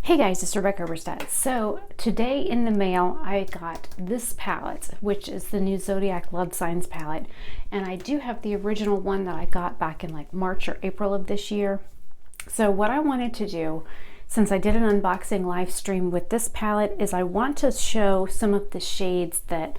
Hey guys, it's Rebecca Oberstadt. So today in the mail I got this palette, which is the new Zodiac Love Signs palette, and I do have the original one that I got back in like March or April of this year. So what I wanted to do, since I did an unboxing live stream with this palette, is I want to show some of the shades that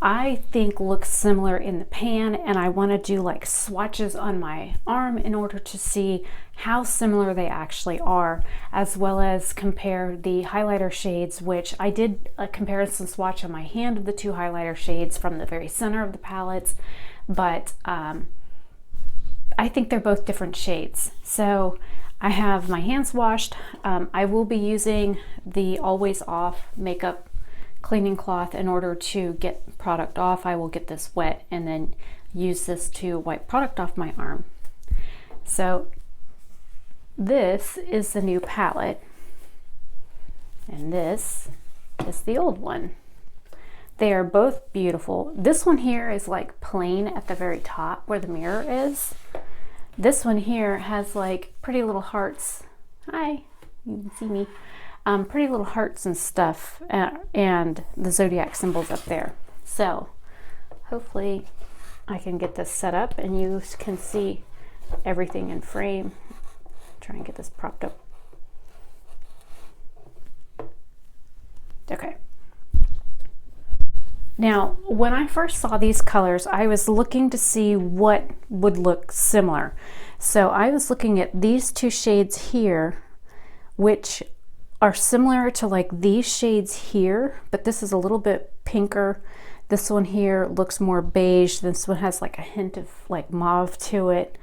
I think look similar in the pan, and I want to do like swatches on my arm in order to see how similar they actually are, as well as compare the highlighter shades, which I did a comparison swatch on my hand of the two highlighter shades from the very center of the palettes, but I think they're both different shades. So I have my hands washed. I will be using the Always Off makeup cleaning cloth in order to get product off. I will get this wet and then use this to wipe product off my arm. So this is the new palette and this is the old one. They are both beautiful. This one here is like plain at the very top where the mirror is. This one here has like pretty little hearts. Hi, you can see me. Pretty little hearts and stuff, and the zodiac symbols up there. So hopefully I can get this set up and you can see everything in frame. Try and get this propped up. Okay. Now, when I first saw these colors, I was looking to see what would look similar. So I was looking at these two shades here, which are similar to like these shades here, but this is a little bit pinker. This one here looks more beige. This one has like a hint of like mauve to it.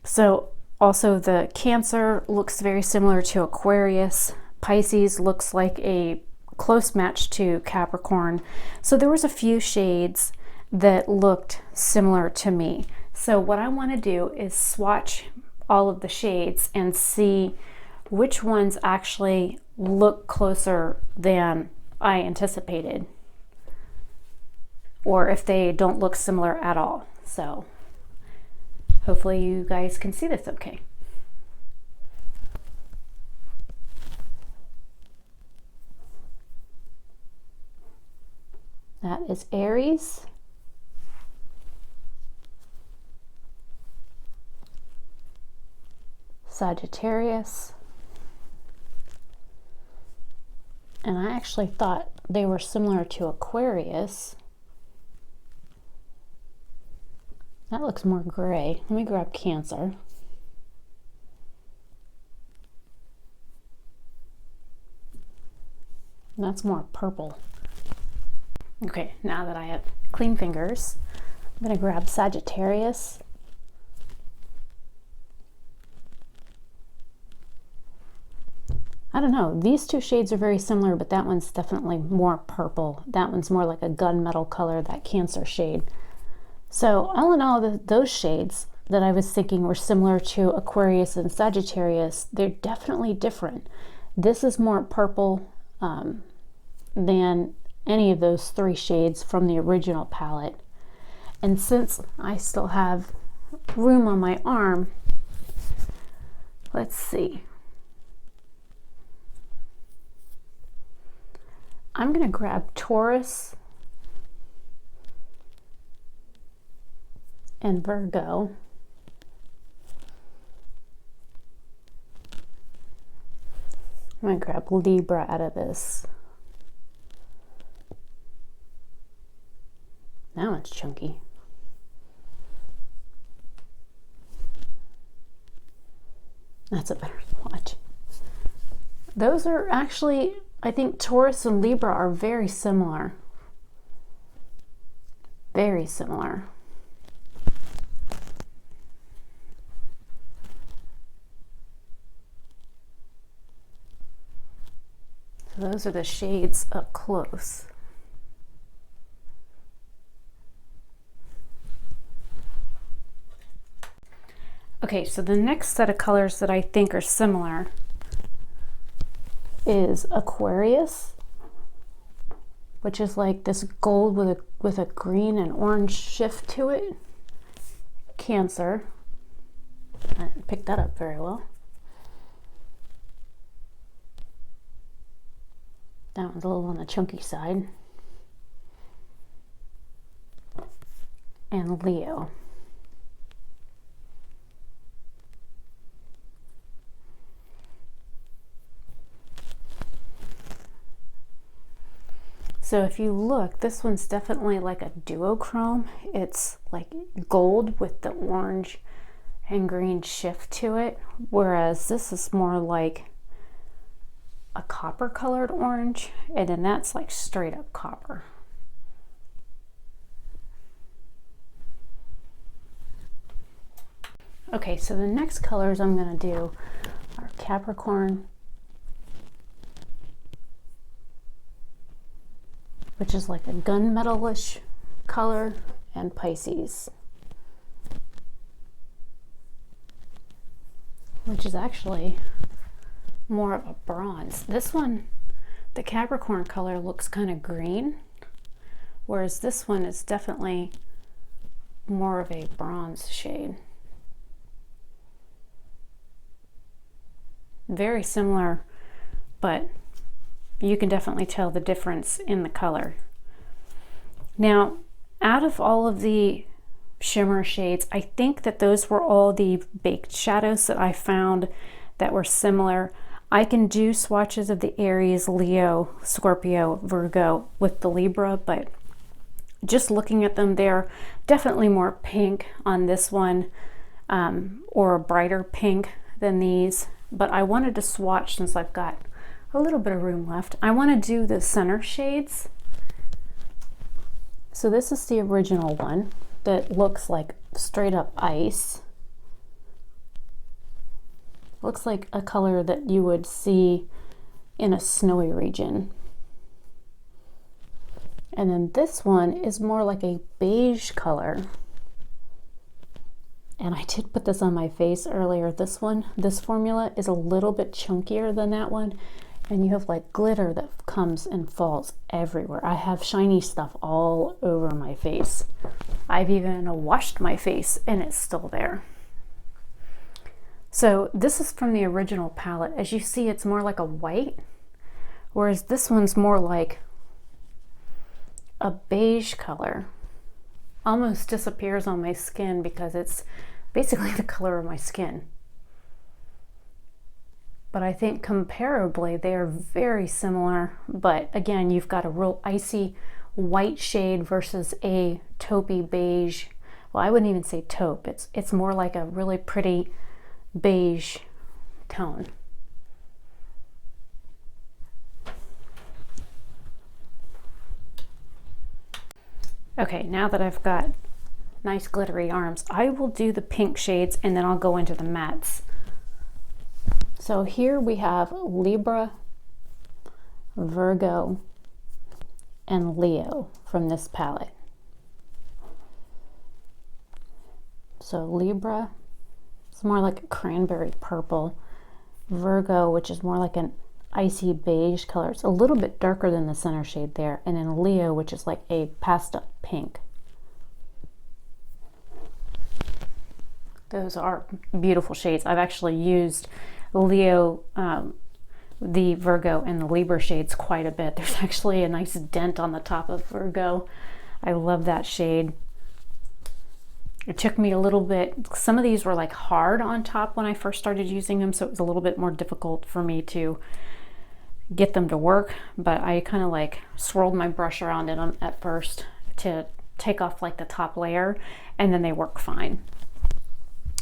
So also the Cancer looks very similar to Aquarius. Pisces looks like a close match to Capricorn. So there was a few shades that looked similar to me. So what I want to do is swatch all of the shades and see which ones actually look closer than I anticipated, or if they don't look similar at all. So hopefully you guys can see this okay. That is Aries. Sagittarius. And I actually thought they were similar to Aquarius. That looks more gray. Let me grab Cancer. That's more purple. Okay, now that I have clean fingers, I'm gonna grab Sagittarius. I don't know, these two shades are very similar, but that one's definitely more purple. That one's more like a gunmetal color, that Cancer shade. So all in all, those shades that I was thinking were similar to Aquarius and Sagittarius, they're definitely different. This is more purple than any of those three shades from the original palette. And since I still have room on my arm, let's see. I'm gonna grab Taurus and Virgo. I'm gonna grab Libra out of this. Now it's chunky. That's a better swatch. Those are actually, I think Taurus and Libra are very similar. Very similar. So those are the shades up close. Okay, so the next set of colors that I think are similar is Aquarius, which is like this gold with a green and orange shift to it. Cancer, I didn't pick that up very well. That one's a little on the chunky side. And Leo. So if you look, this one's definitely like a duochrome. It's like gold with the orange and green shift to it, whereas this is more like a copper colored orange, and then that's like straight up copper. Okay, so the next colors I'm going to do are Capricorn, which is like a gunmetal-ish color, and Pisces, which is actually more of a bronze. This one, the Capricorn color, looks kind of green, whereas this one is definitely more of a bronze shade. Very similar, but you can definitely tell the difference in the color. Now, out of all of the shimmer shades, I think that those were all the baked shadows that I found that were similar. I can do swatches of the Aries, Leo, Scorpio, Virgo with the Libra, but just looking at them, they're definitely more pink on this one, or a brighter pink than these. But I wanted to swatch, since I've got a little bit of room left, I want to do the center shades. So this is the original one that looks like straight up ice. Looks like a color that you would see in a snowy region. And then this one is more like a beige color. And I did put this on my face earlier. This one, this formula is a little bit chunkier than that one. And you have like glitter that comes and falls everywhere. I have shiny stuff all over my face. I've even washed my face and it's still there. So this is from the original palette. As you see, it's more like a white, whereas this one's more like a beige color. Almost disappears on my skin because it's basically the color of my skin. But I think comparably they are very similar, but again, you've got a real icy white shade versus a taupey beige. Well, I wouldn't even say taupe. It's more like a really pretty beige tone. Okay, now that I've got nice glittery arms, I will do the pink shades and then I'll go into the mattes. So here we have Libra, Virgo, and Leo from this palette. So Libra, it's more like a cranberry purple. Virgo, which is more like an icy beige color. It's a little bit darker than the center shade there. And then Leo, which is like a pastel pink. Those are beautiful shades. I've actually used Leo, the Virgo, and the Libra shades quite a bit. There's actually a nice dent on the top of Virgo. I love that shade. It took me a little bit. Some of these were like hard on top when I first started using them, so it was a little bit more difficult for me to get them to work, but I kind of like swirled my brush around in them at first to take off like the top layer, and then they work fine.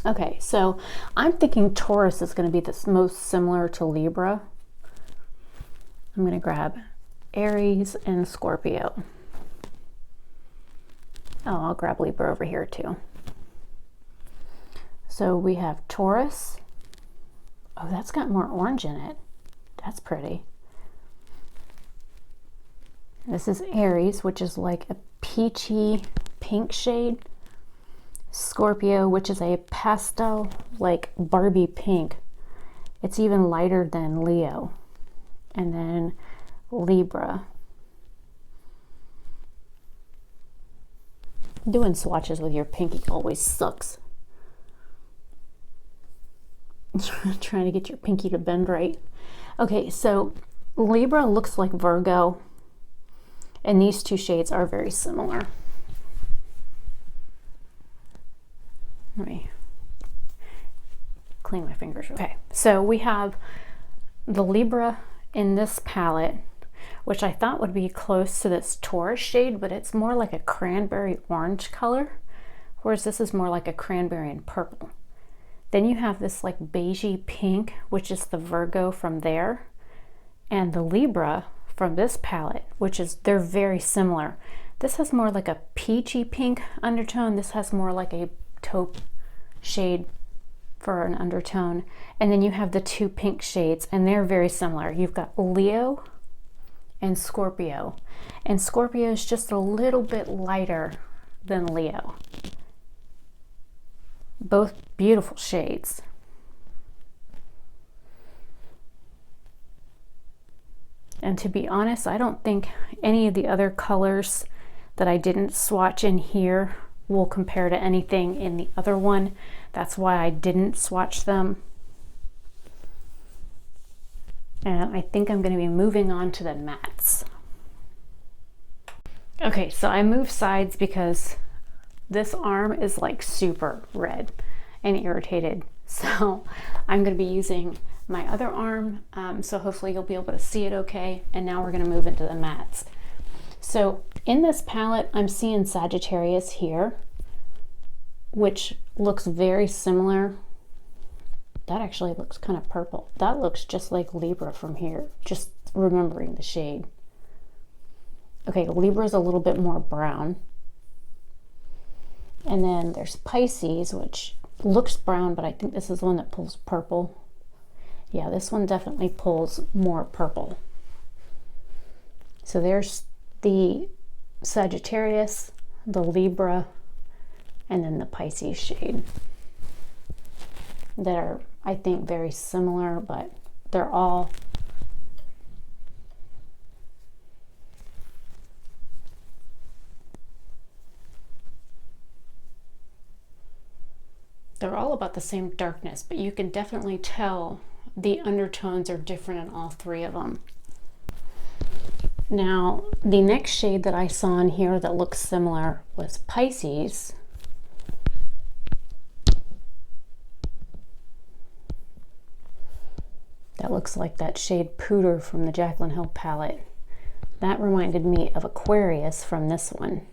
Okay, so I'm thinking Taurus is going to be the most similar to Libra. I'm going to grab Aries and Scorpio. Oh, I'll grab Libra over here too. So we have Taurus. Oh, that's got more orange in it. That's pretty. This is Aries, which is like a peachy pink shade. Scorpio, which is a pastel, like Barbie pink. It's even lighter than Leo. And then Libra. Doing swatches with your pinky always sucks. Trying to get your pinky to bend right. Okay, so Libra looks like Virgo, and these two shades are very similar. Let me clean my fingers. Okay, so we have the Libra in this palette, which I thought would be close to this Taurus shade, but it's more like a cranberry orange color, whereas this is more like a cranberry and purple. Then you have this like beigey pink, which is the Virgo from there, and the Libra from this palette, which is, they're very similar. This has more like a peachy pink undertone. This has more like a taupe shade for an undertone. And then you have the two pink shades, and they're very similar. You've got Leo and Scorpio. And Scorpio is just a little bit lighter than Leo. Both beautiful shades. And to be honest, I don't think any of the other colors that I didn't swatch in here will compare to anything in the other one. That's why I didn't swatch them. And I think I'm going to be moving on to the mattes. Okay, so I moved sides because this arm is like super red and irritated. So I'm going to be using my other arm, so hopefully you'll be able to see it okay. And now we're going to move into the mattes. So in this palette, I'm seeing Sagittarius here, which looks very similar. That actually looks kind of purple. That looks just like Libra from here, just remembering the shade. Okay, Libra is a little bit more brown. And then there's Pisces, which looks brown, but I think this is the one that pulls purple. Yeah, this one definitely pulls more purple. So there's the Sagittarius, the Libra, and then the Pisces shade that are, I think, very similar, but they're all about the same darkness, but you can definitely tell the undertones are different in all three of them. Now, the next shade that I saw in here that looks similar was Pisces. That looks like that shade Pooter from the Jaclyn Hill palette. That reminded me of Aquarius from this one,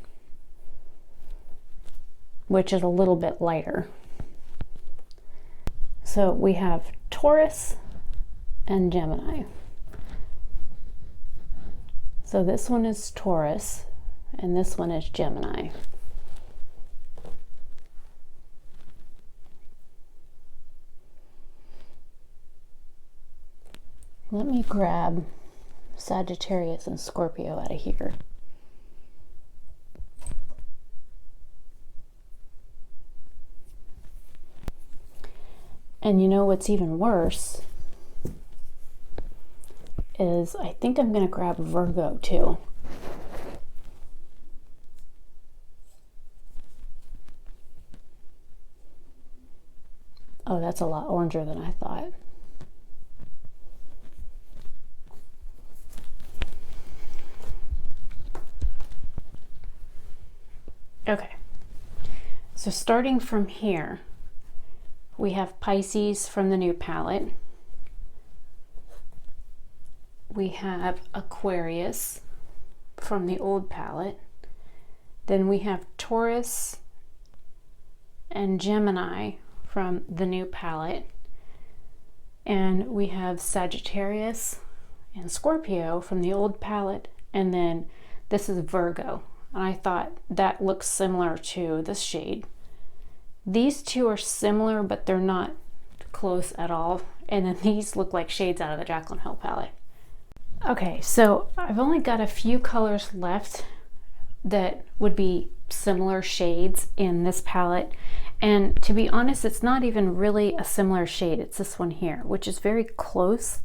which is a little bit lighter. So we have Taurus and Gemini. So this one is Taurus and this one is Gemini. Let me grab Sagittarius and Scorpio out of here. And you know what's even worse is I think I'm going to grab Virgo too. Oh, that's a lot oranger than I thought. Okay, so starting from here, we have Pisces from the new palette. We have Aquarius from the old palette. Then we have Taurus and Gemini from the new palette. And we have Sagittarius and Scorpio from the old palette. And then this is Virgo. And I thought that looks similar to this shade. These two are similar, but they're not close at all. And then these look like shades out of the Jaclyn Hill palette. Okay, so I've only got a few colors left that would be similar shades in this palette. And to be honest, it's not even really a similar shade. It's this one here, which is very close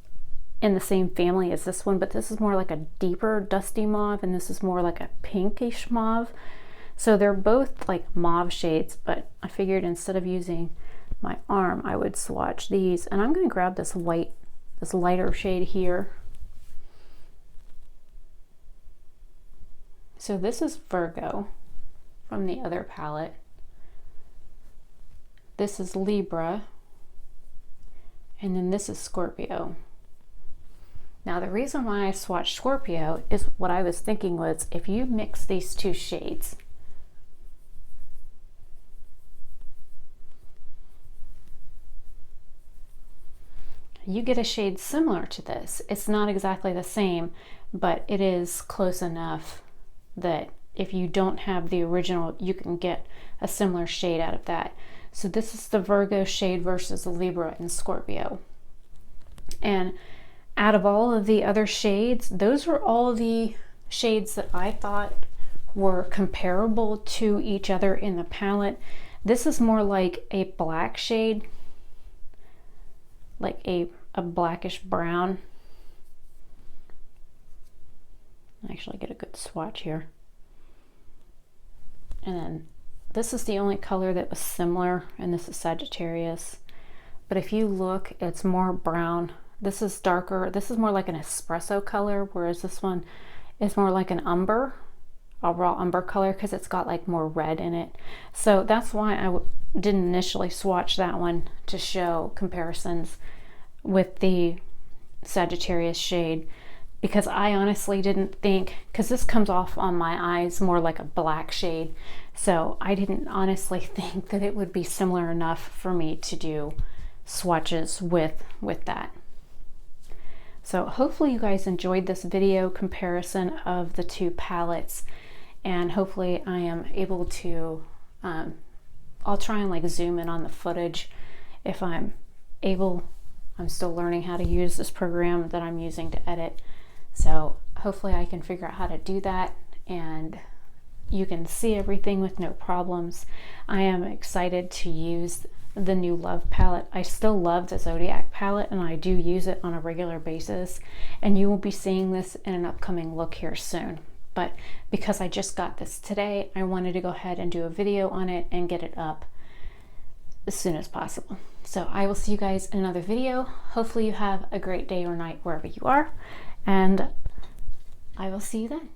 in the same family as this one, but this is more like a deeper dusty mauve and this is more like a pinkish mauve. So they're both like mauve shades, but I figured instead of using my arm, I would swatch these. And I'm going to grab this white, this lighter shade here. So this is Virgo from the other palette. This is Libra. And then this is Scorpio. Now the reason why I swatched Scorpio is what I was thinking was, if you mix these two shades, you get a shade similar to this. It's not exactly the same, but it is close enough that if you don't have the original, you can get a similar shade out of that. So this is the Virgo shade versus the Libra and Scorpio. And out of all of the other shades, those were all the shades that I thought were comparable to each other in the palette. This is more like a black shade, like a blackish brown. Actually get a good swatch here. And then this is the only color that was similar, and this is Sagittarius. But if you look, it's more brown. This is darker. This is more like an espresso color, whereas this one is more like an umber, a raw umber color, because it's got like more red in it. So that's why I didn't initially swatch that one, to show comparisons with the Sagittarius shade, because I honestly didn't think, because this comes off on my eyes more like a black shade, so I didn't honestly think that it would be similar enough for me to do swatches with that. So hopefully you guys enjoyed this video comparison of the two palettes, and hopefully I am able to, I'll try and like zoom in on the footage if I'm able. I'm still learning how to use this program that I'm using to edit. So hopefully I can figure out how to do that and you can see everything with no problems. I am excited to use the new Love palette. I still love the Zodiac palette and I do use it on a regular basis, and you will be seeing this in an upcoming look here soon. But because I just got this today, I wanted to go ahead and do a video on it and get it up as soon as possible. So I will see you guys in another video. Hopefully you have a great day or night wherever you are, and I will see you then.